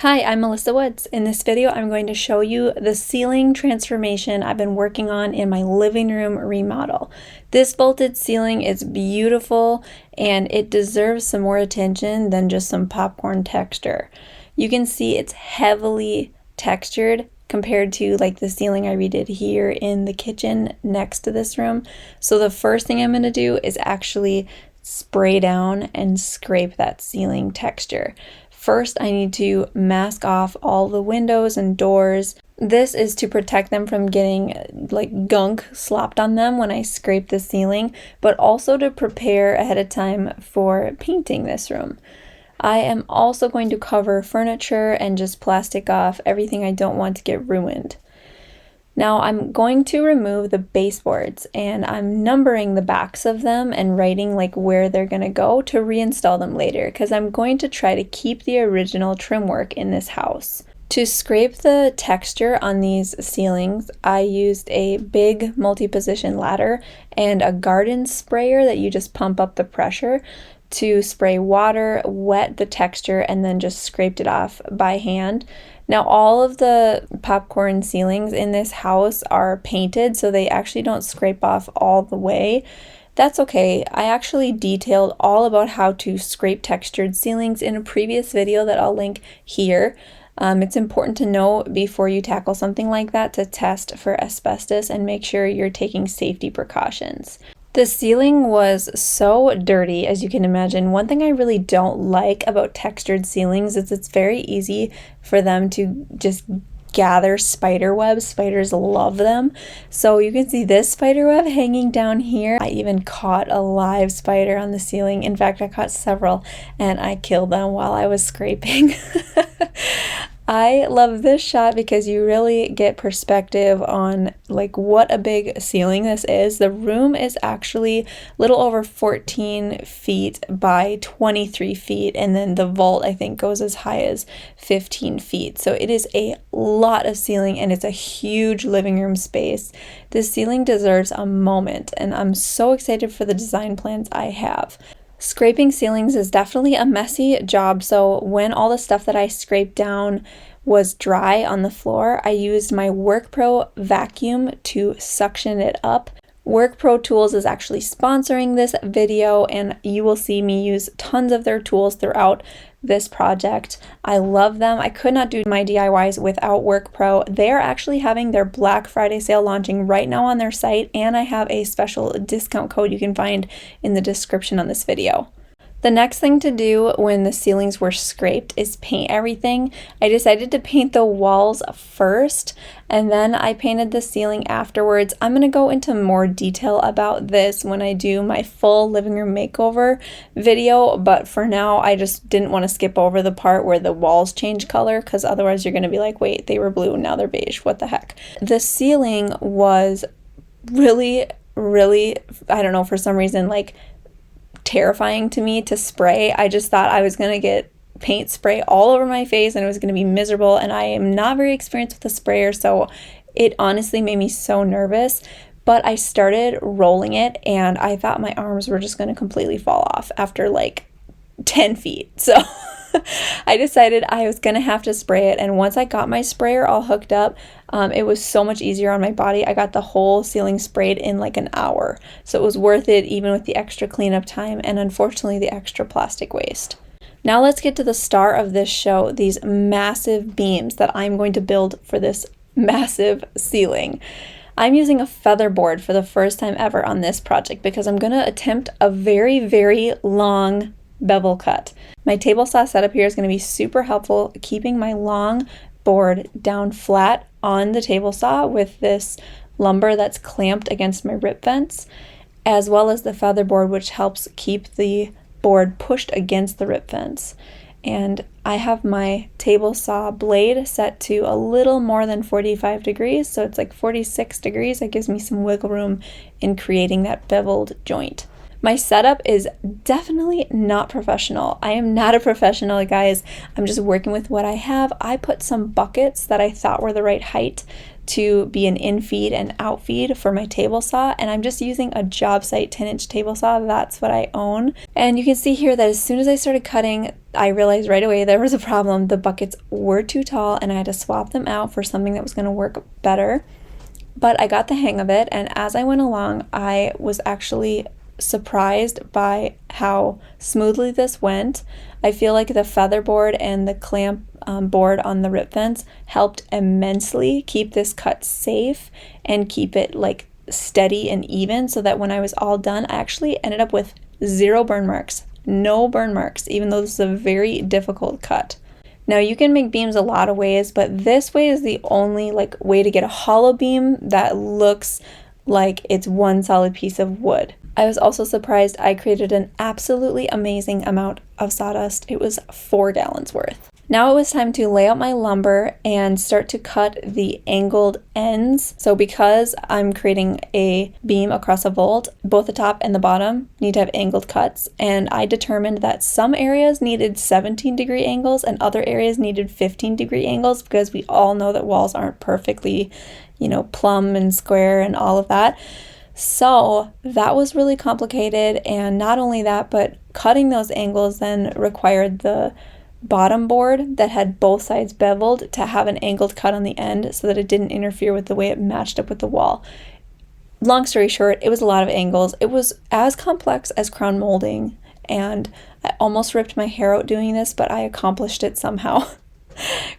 Hi, I'm Melissa Woods. In this video, I'm going to show you the ceiling transformation I've been working on in my living room remodel. This vaulted ceiling is beautiful and it deserves some more attention than just some popcorn texture. You can see it's heavily textured compared to like the ceiling I redid here in the kitchen next to this room. So the first thing I'm going to do is actually spray down and scrape that ceiling texture. First, I need to mask off all the windows and doors. This is to protect them from getting like gunk slopped on them when I scrape the ceiling, but also to prepare ahead of time for painting this room. I am also going to cover furniture and just plastic off everything I don't want to get ruined. Now I'm going to remove the baseboards and I'm numbering the backs of them and writing like where they're going to go to reinstall them later because I'm going to try to keep the original trim work in this house. To scrape the texture on these ceilings, I used a big multi-position ladder and a garden sprayer that you just pump up the pressure to spray water, wet the texture, and then just scraped it off by hand. Now all of the popcorn ceilings in this house are painted, so they actually don't scrape off all the way. That's okay. I actually detailed all about how to scrape textured ceilings in a previous video that I'll link here. It's important to know before you tackle something like that to test for asbestos and make sure you're taking safety precautions. The ceiling was so dirty, as you can imagine. One thing I really don't like about textured ceilings is it's very easy for them to just gather spider webs. Spiders love them. So you can see this spider web hanging down here. I even caught a live spider on the ceiling. In fact, I caught several and I killed them while I was scraping. I love this shot because you really get perspective on like what a big ceiling this is. The room is actually a little over 14 feet by 23 feet, and then the vault I think goes as high as 15 feet. So it is a lot of ceiling and it's a huge living room space. This ceiling deserves a moment and I'm so excited for the design plans I have. Scraping ceilings is definitely a messy job, so when all the stuff that I scraped down was dry on the floor, I used my WorkPro vacuum to suction it up. WorkPro Tools is actually sponsoring this video and you will see me use tons of their tools throughout this project. I love them. I could not do my DIYs without WorkPro. They are actually having their Black Friday sale launching right now on their site, and I have a special discount code you can find in the description on this video. The next thing to do when the ceilings were scraped is paint everything. I decided to paint the walls first and then I painted the ceiling afterwards. I'm going to go into more detail about this when I do my full living room makeover video, but for now I just didn't want to skip over the part where the walls change color because otherwise you're going to be like, wait, they were blue, now they're beige, what the heck. The ceiling was really, I don't know, for some reason like terrifying to me to spray. I just thought I was gonna get paint spray all over my face and it was gonna be miserable, and I am not very experienced with a sprayer, so it honestly made me so nervous. But I started rolling it and I thought my arms were just gonna completely fall off after like 10 feet. So I decided I was gonna have to spray it, and once I got my sprayer all hooked up, it was so much easier on my body. I got the whole ceiling sprayed in like an hour, so it was worth it even with the extra cleanup time and unfortunately the extra plastic waste. Now let's get to the star of this show, these massive beams that I'm going to build for this massive ceiling. I'm using a feather board for the first time ever on this project because I'm going to attempt a very long bevel cut. My table saw setup here is going to be super helpful keeping my long board down flat on the table saw with this lumber that's clamped against my rip vents, as well as the feather board, which helps keep the board pushed against the rip vents. And I have my table saw blade set to a little more than 45 degrees, so it's like 46 degrees. That gives me some wiggle room in creating that beveled joint. My setup is definitely not professional. I am not a professional, guys. I'm just working with what I have. I put some buckets that I thought were the right height to be an in-feed and out-feed for my table saw, and I'm just using a job site 10-inch table saw. That's what I own. And you can see here that as soon as I started cutting, I realized right away there was a problem. The buckets were too tall and I had to swap them out for something that was going to work better. But I got the hang of it, and as I went along, I was actually surprised by how smoothly this went. I feel like the feather board and the clamp board on the rip fence helped immensely keep this cut safe and keep it like steady and even, so that when I was all done, I actually ended up with 0 burn marks. No burn marks, even though this is a very difficult cut. Now you can make beams a lot of ways, but this way is the only way to get a hollow beam that looks like it's one solid piece of wood. I was also surprised I created an absolutely amazing amount of sawdust. It was 4 gallons worth. Now it was time to lay out my lumber and start to cut the angled ends. So because I'm creating a beam across a vault, both the top and the bottom need to have angled cuts. And I determined that some areas needed 17-degree angles and other areas needed 15-degree angles, because we all know that walls aren't perfectly, plumb and square and all of that. So that was really complicated. And not only that, but cutting those angles then required the bottom board that had both sides beveled to have an angled cut on the end so that it didn't interfere with the way it matched up with the wall. Long story short, it was a lot of angles. It was as complex as crown molding, and I almost ripped my hair out doing this, but I accomplished it somehow.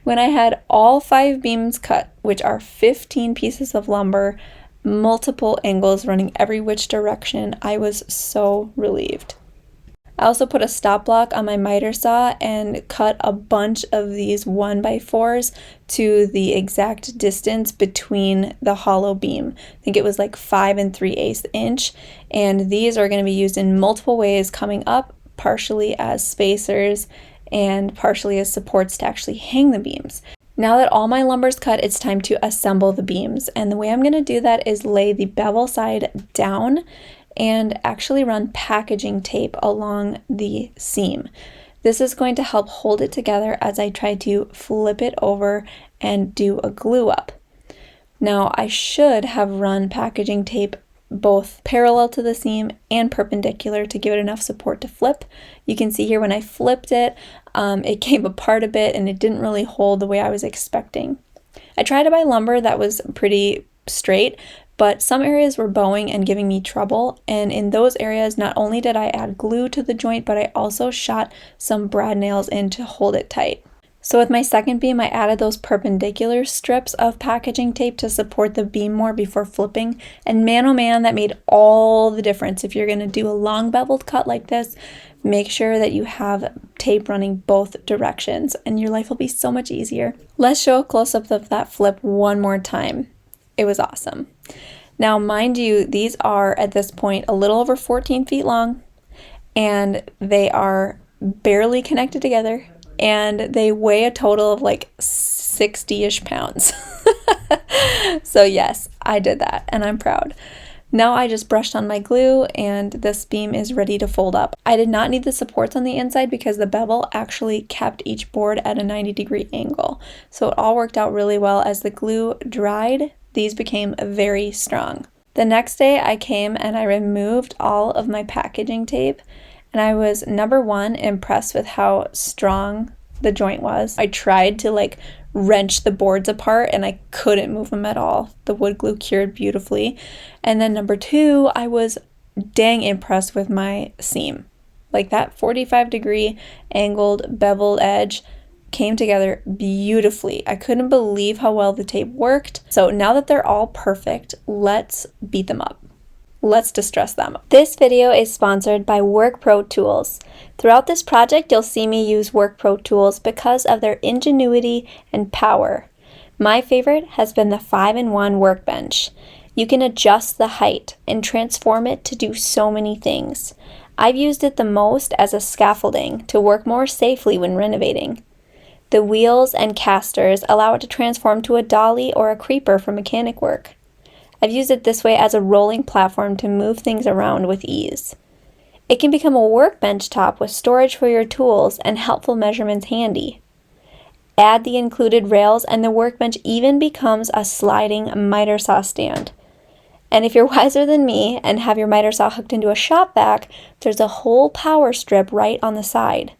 When I had all 5 beams cut, which are 15 pieces of lumber, multiple angles running every which direction, I was so relieved. I also put a stop block on my miter saw and cut a bunch of these 1x4s to the exact distance between the hollow beam. I think it was like 5 3/8 inch, and these are going to be used in multiple ways coming up, partially as spacers and partially as supports to actually hang the beams. Now that all my lumber's cut, it's time to assemble the beams, and the way I'm going to do that is lay the bevel side down and actually run packaging tape along the seam. This is going to help hold it together as I try to flip it over and do a glue up. Now I should have run packaging tape both parallel to the seam and perpendicular to give it enough support to flip. You can see here when I flipped it, it came apart a bit and it didn't really hold the way I was expecting. I tried to buy lumber that was pretty straight, but some areas were bowing and giving me trouble, and in those areas not only did I add glue to the joint, but I also shot some brad nails in to hold it tight. So with my second beam, I added those perpendicular strips of packaging tape to support the beam more before flipping, and man oh man, that made all the difference. If you're going to do a long beveled cut like this, make sure that you have tape running both directions and your life will be so much easier. Let's show a close-up of that flip one more time. It was awesome. Now, mind you, these are at this point a little over 14 feet long, and they are barely connected together, and they weigh a total of like 60-ish pounds. So yes, I did that, and I'm proud. Now I just brushed on my glue, and this beam is ready to fold up. I did not need the supports on the inside because the bevel actually kept each board at a 90-degree angle. So it all worked out really well. As the glue dried, these became very strong. The next day I came and I removed all of my packaging tape, and I was, number one, impressed with how strong the joint was. I tried to wrench the boards apart and I couldn't move them at all. The wood glue cured beautifully. And then number two, I was dang impressed with my seam. Like that 45-degree angled beveled edge came together beautifully. I couldn't believe how well the tape worked. So now that they're all perfect, let's beat them up. Let's distress them. This video is sponsored by WorkPro Tools. Throughout this project, you'll see me use WorkPro Tools because of their ingenuity and power. My favorite has been the 5-in-1 workbench. You can adjust the height and transform it to do so many things. I've used it the most as a scaffolding to work more safely when renovating. The wheels and casters allow it to transform to a dolly or a creeper for mechanic work. I've used it this way as a rolling platform to move things around with ease. It can become a workbench top with storage for your tools and helpful measurements handy. Add the included rails and the workbench even becomes a sliding miter saw stand. And if you're wiser than me and have your miter saw hooked into a shop vac, there's a whole power strip right on the side.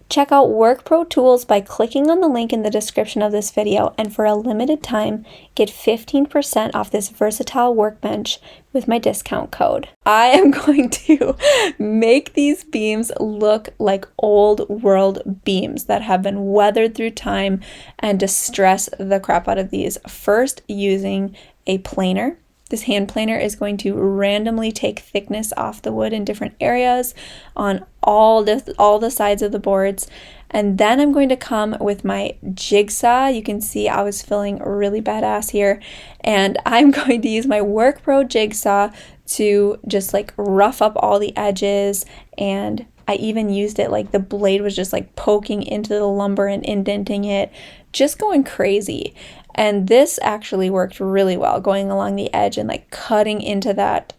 Check out WorkPro tools by clicking on the link in the description of this video, and for a limited time, get 15% off this versatile workbench with my discount code. I am going to make these beams look like old world beams that have been weathered through time and distress the crap out of these. First, using a planer. This hand planer is going to randomly take thickness off the wood in different areas on all the sides of the boards. And then I'm going to come with my jigsaw. You can see I was feeling really badass here. And I'm going to use my WorkPro jigsaw to just like rough up all the edges. And I even used it like the blade was just like poking into the lumber and indenting it, just going crazy. And this actually worked really well, going along the edge and like cutting into that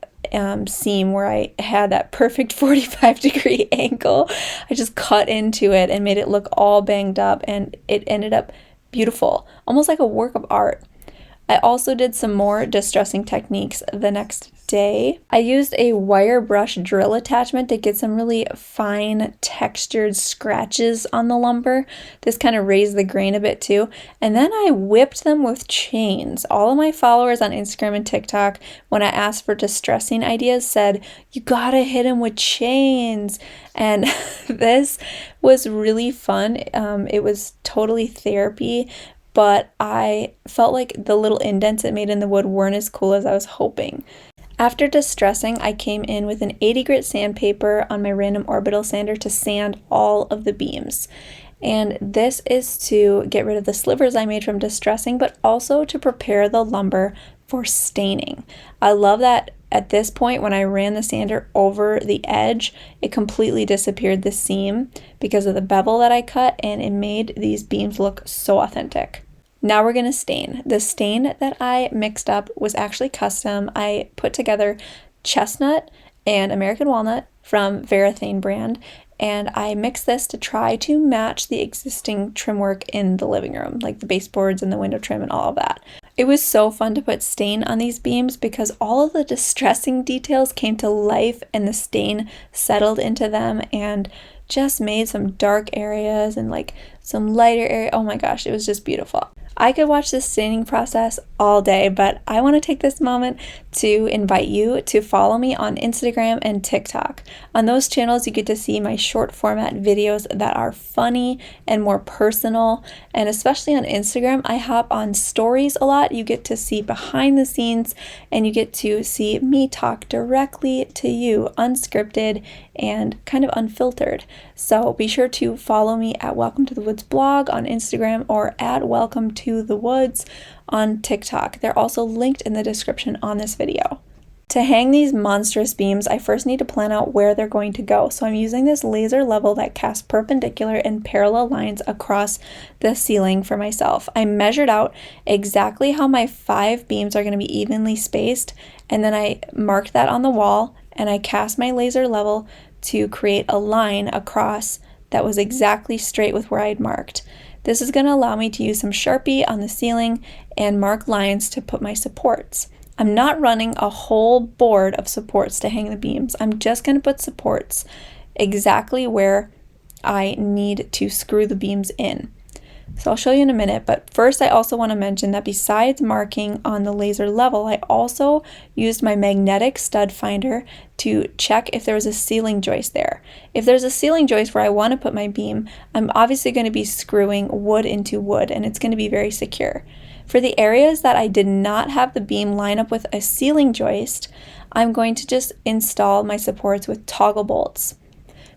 seam where I had that perfect 45-degree angle. I just cut into it and made it look all banged up, and it ended up beautiful, almost like a work of art. I also did some more distressing techniques the next day. I used a wire brush drill attachment to get some really fine textured scratches on the lumber. This kind of raised the grain a bit too. And then I whipped them with chains. All of my followers on Instagram and TikTok, when I asked for distressing ideas, said, you gotta hit them with chains. And this was really fun. It was totally therapy. But I felt like the little indents it made in the wood weren't as cool as I was hoping. After distressing, I came in with an 80 grit sandpaper on my random orbital sander to sand all of the beams. And this is to get rid of the slivers I made from distressing, but also to prepare the lumber for staining. I love that at this point, when I ran the sander over the edge, it completely disappeared the seam because of the bevel that I cut, and it made these beams look so authentic. Now we're going to stain. The stain that I mixed up was actually custom. I put together chestnut and American walnut from Varathane brand, and I mixed this to try to match the existing trim work in the living room, like the baseboards and the window trim and all of that. It was so fun to put stain on these beams because all of the distressing details came to life and the stain settled into them and just made some dark areas and like some lighter area. Oh my gosh, it was just beautiful. I could watch this staining process all day, but I want to take this moment to invite you to follow me on Instagram and TikTok. On those channels, you get to see my short format videos that are funny and more personal. And especially on Instagram, I hop on stories a lot. You get to see behind the scenes and you get to see me talk directly to you, unscripted and kind of unfiltered. So be sure to follow me at Welcome to the Woods blog on Instagram or at Welcome to the Woods on TikTok. They're also linked in the description on this video. To hang these monstrous beams, I first need to plan out where they're going to go. So I'm using this laser level that casts perpendicular and parallel lines across the ceiling for myself. I measured out exactly how my 5 beams are going to be evenly spaced, and then I marked that on the wall, and I cast my laser level to create a line across that was exactly straight with where I'd marked. This is going to allow me to use some Sharpie on the ceiling and mark lines to put my supports. I'm not running a whole board of supports to hang the beams. I'm just going to put supports exactly where I need to screw the beams in. So I'll show you in a minute, but first I also want to mention that besides marking on the laser level, I also used my magnetic stud finder to check if there was a ceiling joist there. If there's a ceiling joist where I want to put my beam, I'm obviously going to be screwing wood into wood, and it's going to be very secure. For the areas that I did not have the beam line up with a ceiling joist, I'm going to just install my supports with toggle bolts.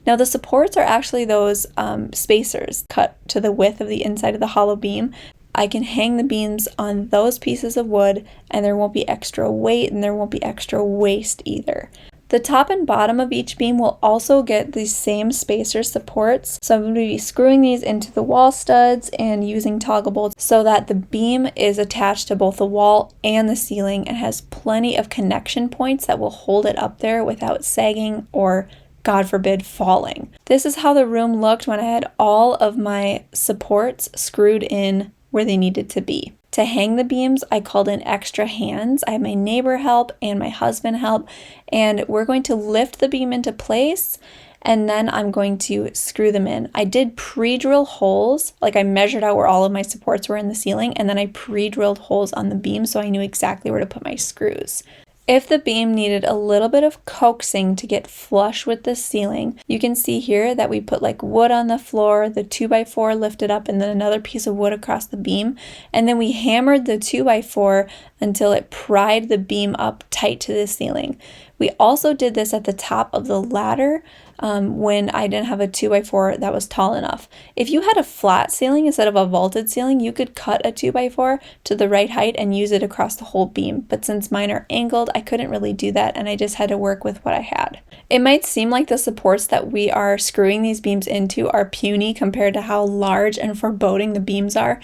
Now the supports are actually those spacers cut to the width of the inside of the hollow beam. I can hang the beams on those pieces of wood and there won't be extra weight and there won't be extra waste either. The top and bottom of each beam will also get these same spacer supports. So I'm going to be screwing these into the wall studs and using toggle bolts so that the beam is attached to both the wall and the ceiling and has plenty of connection points that will hold it up there without sagging or God forbid, falling. This is how the room looked when I had all of my supports screwed in where they needed to be. To hang the beams, I called in extra hands. I had my neighbor help and my husband help, and we're going to lift the beam into place, and then I'm going to screw them in. I did pre-drill holes, like I measured out where all of my supports were in the ceiling, and then I pre-drilled holes on the beam so I knew exactly where to put my screws. If the beam needed a little bit of coaxing to get flush with the ceiling, you can see here that we put like wood on the floor, the 2x4 lifted up, and then another piece of wood across the beam. And then we hammered the 2x4 until it pried the beam up tight to the ceiling. We also did this at the top of the ladder when I didn't have a 2x4 that was tall enough. If you had a flat ceiling instead of a vaulted ceiling, you could cut a 2x4 to the right height and use it across the whole beam. But since mine are angled, I couldn't really do that, and I just had to work with what I had. It might seem like the supports that we are screwing these beams into are puny compared to how large and foreboding the beams are,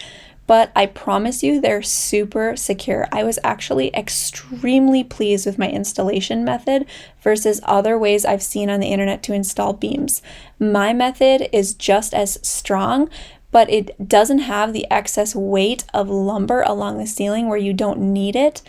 but I promise you they're super secure. I was actually extremely pleased with my installation method versus other ways I've seen on the internet to install beams. My method is just as strong, but it doesn't have the excess weight of lumber along the ceiling where you don't need it.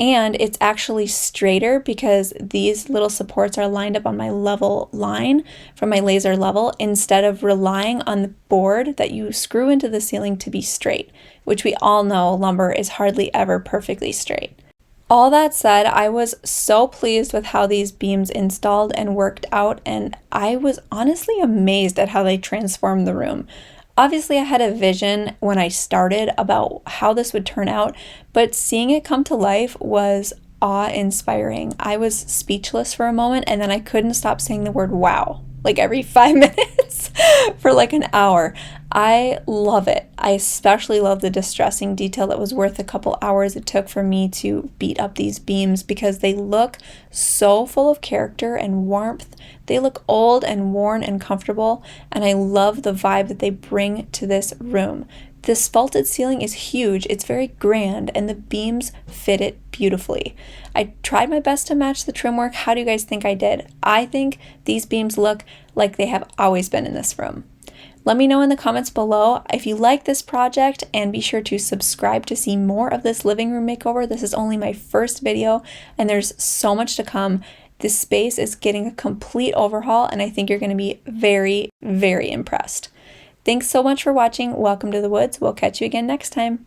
And it's actually straighter because these little supports are lined up on my level line from my laser level instead of relying on the board that you screw into the ceiling to be straight, which we all know lumber is hardly ever perfectly straight. All that said, I was so pleased with how these beams installed and worked out, and I was honestly amazed at how they transformed the room. Obviously, I had a vision when I started about how this would turn out, but seeing it come to life was awe-inspiring. I was speechless for a moment, and then I couldn't stop saying the word wow, like every 5 minutes for like an hour. I love it. I especially love the distressing detail that was worth a couple hours it took for me to beat up these beams because they look so full of character and warmth. They look old and worn and comfortable, and I love the vibe that they bring to this room. This vaulted ceiling is huge, it's very grand, and the beams fit it beautifully. I tried my best to match the trim work. How do you guys think I did? I think these beams look like they have always been in this room. Let me know in the comments below if you like this project, and be sure to subscribe to see more of this living room makeover. This is only my first video, and there's so much to come. This space is getting a complete overhaul, and I think you're going to be very, very impressed. Thanks so much for watching. Welcome to the woods. We'll catch you again next time.